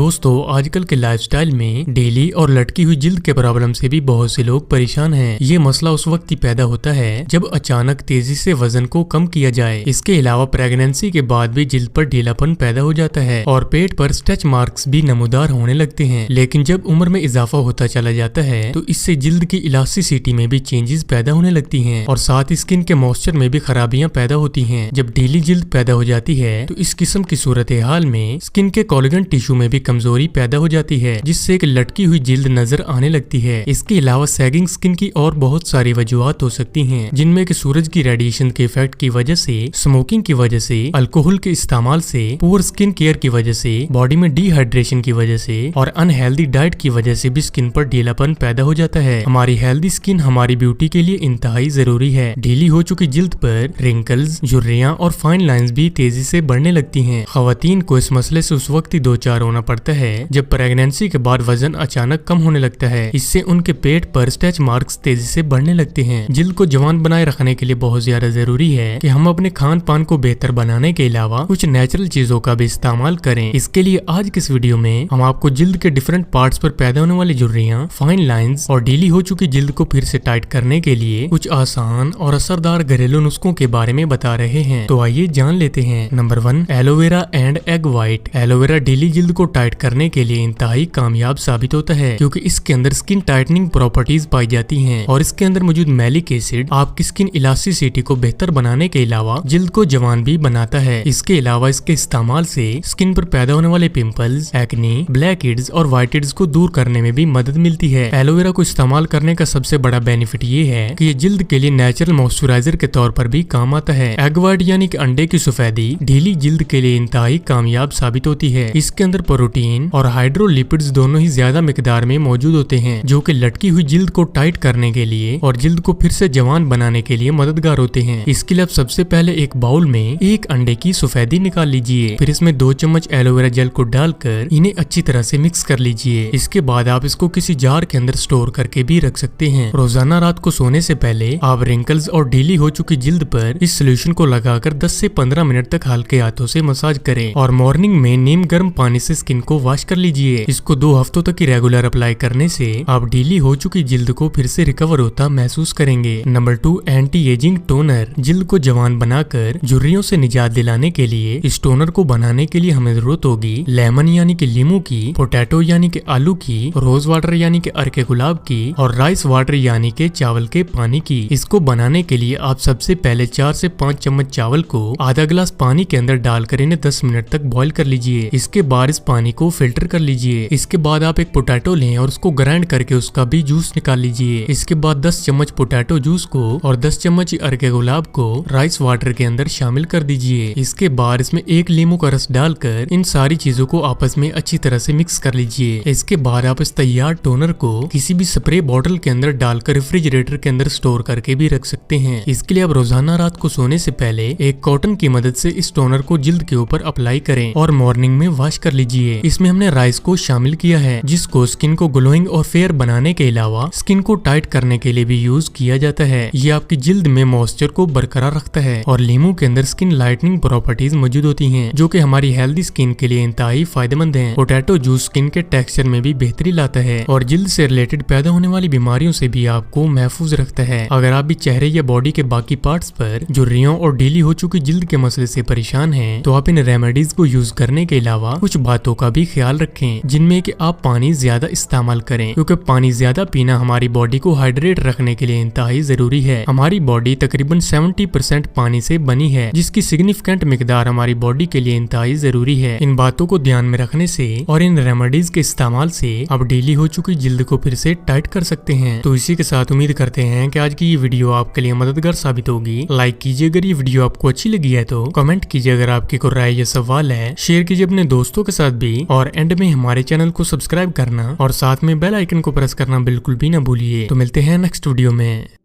दोस्तों आजकल के लाइफस्टाइल में डेली और लटकी हुई जिल्द के प्रॉब्लम से भी बहुत से लोग परेशान हैं। ये मसला उस वक्त ही पैदा होता है जब अचानक तेजी से वजन को कम किया जाए। इसके अलावा प्रेगनेंसी के बाद भी जिल्द पर ढीलापन पैदा हो जाता है और पेट पर स्ट्रेच मार्क्स भी नमूदार होने लगते हैं। लेकिन जब उम्र में इजाफा होता चला जाता है तो इससे जिल्द की इलास्टिसिटी में भी चेंजेस पैदा होने लगती हैं और साथ ही स्किन के मॉइस्चर में भी खराबियां पैदा होती हैं। जब ढीली जिल्द पैदा हो जाती है तो इस किस्म की सूरत हाल में स्किन के कोलेजन टिश्यू में भी कमजोरी पैदा हो जाती है जिससे एक लटकी हुई जिल्द नजर आने लगती है। इसके अलावा सैगिंग स्किन की और बहुत सारी वजूहत हो सकती हैं, जिनमें कि सूरज की रेडिएशन के इफेक्ट की वजह से, स्मोकिंग की वजह से, अल्कोहल के इस्तेमाल से, पुअर स्किन केयर की वजह से, बॉडी में डिहाइड्रेशन की वजह से और अनहेल्दी डाइट की वजह से भी स्किन पर ढीलापन पैदा हो जाता है। हमारी हेल्दी स्किन हमारी ब्यूटी के लिए इंतहाई जरूरी है। ढीली हो चुकी जिल्द पर रिंकल्स, झुर्रियां और फाइन लाइंस भी तेजी से बढ़ने लगती हैं। खवातीन को इस मसले से उस वक्त ही दो चार होना पड़ता है जब प्रेगनेंसी के बाद वजन अचानक कम होने लगता है। इससे उनके पेट पर स्ट्रेच मार्क्स तेजी से बढ़ने लगते हैं। जिल्द को जवान बनाए रखने के लिए बहुत ज्यादा जरूरी है कि हम अपने खान पान को बेहतर बनाने के अलावा कुछ नेचुरल चीजों का भी इस्तेमाल करें। इसके लिए आज के इस वीडियो में हम आपको जिल्द के डिफरेंट पार्ट्स पर पैदा होने वाली झुर्रियां, फाइन लाइंस और ढीली हो चुकी जिल्द को फिर से टाइट करने के लिए कुछ आसान और असरदार घरेलू नुस्खों के बारे में बता रहे हैं। तो आइए जान लेते हैं। Number 1, aloe vera and egg white. Aloe vera ढीली जिल्द को टाइट करने के लिए इंतहाई कामयाब साबित होता है क्योंकि इसके अंदर स्किन टाइटनिंग प्रॉपर्टीज पाई जाती हैं और इसके अंदर मौजूद मैलिक एसिड आपकी स्किन इलास्टिसिटी को बेहतर बनाने के अलावा जिल्द को जवान भी बनाता है। इसके अलावा इसके इस्तेमाल से स्किन पर पैदा होने वाले पिंपल्स, एक्ने, ब्लैक हेड्स और व्हाइट हेड्स को दूर करने में भी मदद मिलती है। एलोवेरा को इस्तेमाल करने का सबसे बड़ा बेनिफिट ये है कि ये जिल्द के लिए नेचुरल मॉइस्चराइजर के तौर पर भी काम आता है। एग व्हाइट यानी कि अंडे की सफेदी ढीली जिल्द के लिए इंतहाई कामयाब साबित होती है। इसके अंदर प्रोटीन और हाइड्रोलिपिड्स दोनों ही ज्यादा मिकदार में मौजूद होते हैं जो कि लटकी हुई जिल्द को टाइट करने के लिए और जिल्द को फिर से जवान बनाने के लिए मददगार होते हैं। इसके लिए आप सबसे पहले एक बाउल में एक अंडे की सफेदी निकाल लीजिए, फिर इसमें 2 चम्मच एलोवेरा जेल को डालकर इन्हें अच्छी तरह से मिक्स कर लीजिए। इसके बाद आप इसको किसी जार के अंदर स्टोर करके भी रख सकते हैं। रोजाना रात को सोने से पहले आप रिंकल्स और ढीली हो चुकी जिल्द पर इस सोल्यूशन को लगाकर 10 से 15 मिनट तक हल्के हाथों से मसाज करें और मॉर्निंग में नीम गर्म पानी से स्किन को वॉश कर लीजिए। इसको 2 हफ्तों तक रेगुलर अप्लाई करने से आप ढीली हो चुकी जिल्द को फिर से रिकवर होता महसूस करेंगे। Number 2, anti aging toner. जिल्द को जवान बनाकर झुर्रियों से निजात दिलाने के लिए इस टोनर को बनाने के लिए हमें जरूरत होगी लेमन यानी कि लीमू की, पोटैटो यानी कि आलू की, रोज वाटर यानी कि अर्के गुलाब की और राइस वाटर यानी कि चावल के पानी की। इसको बनाने के लिए आप सबसे पहले 4 से 5 चम्मच चावल को आधा गिलास पानी के अंदर डालकर इन्हें 10 मिनट तक बॉईल कर लीजिए। इसके बाद इस पानी को फिल्टर कर लीजिए। इसके बाद आप एक पोटैटो लें और उसको ग्राइंड करके उसका भी जूस निकाल लीजिए। इसके बाद 10 चम्मच पोटैटो जूस को और 10 चम्मच अर्के गुलाब को राइस वाटर के अंदर शामिल कर दीजिए। इसके बाद इसमें 1 नींबू का रस डालकर इन सारी चीजों को आपस में अच्छी तरह से मिक्स कर लीजिए। इसके बाद आप इस तैयार टोनर को किसी भी स्प्रे बॉटल के अंदर डालकर रेफ्रिजरेटर के अंदर स्टोर करके भी रख सकते हैं। इसके लिए आप रोजाना रात को सोने से पहले एक कॉटन की मदद से इस टोनर को जिल्द के ऊपर अप्लाई करें और मॉर्निंग में वॉश कर लीजिए। इसमें हमने राइस को शामिल किया है जिसको स्किन को ग्लोइंग और फेयर बनाने के अलावा स्किन को टाइट करने के लिए भी यूज किया जाता है। ये आपकी जिल्द में मॉइस्चर को बरकरार रखता है और लीमू के अंदर स्किन लाइटनिंग प्रॉपर्टीज मौजूद होती हैं जो कि हमारी हेल्दी स्किन के लिए इंतहाई फायदेमंद हैं। पोटैटो जूस स्किन के टेक्सचर में भी बेहतरी लाता है और जिल्द से रिलेटेड पैदा होने वाली बीमारियों से भी आपको महफूज रखता है। अगर आप भी चेहरे या बॉडी के बाकी पार्ट्स पर झुर्रियों और ढीली हो चुकी जिल्द के मसले से परेशान हैं तो आप इन रेमेडीज को यूज करने के अलावा कुछ बातों का भी ख्याल रखें, जिनमें कि आप पानी ज्यादा इस्तेमाल करें क्योंकि पानी ज्यादा पीना हमारी बॉडी को हाइड्रेट रखने के लिए इंतहाई जरूरी है। हमारी बॉडी तकरीबन 70% पानी से बनी है जिसकी सिग्निफिकेंट मिकदार हमारी बॉडी के लिए इंतहाई जरूरी है। इन बातों को ध्यान में रखने से और इन रेमेडीज के इस्तेमाल से आप ढीली हो चुकी जिल्द को फिर से टाइट कर सकते हैं। तो इसी के साथ उम्मीद करते हैं कि आज की ये वीडियो आपके लिए मददगार साबित होगी। लाइक कीजिए अगर ये वीडियो आपको अच्छी लगी है तो, कमेंट कीजिए अगर आपकी कोई राय या सवाल है, शेयर कीजिए अपने दोस्तों के साथ भी और एंड में हमारे चैनल को सब्सक्राइब करना और साथ में बेल आइकन को प्रेस करना बिल्कुल भी ना भूलिए। तो मिलते हैं नेक्स्ट वीडियो में।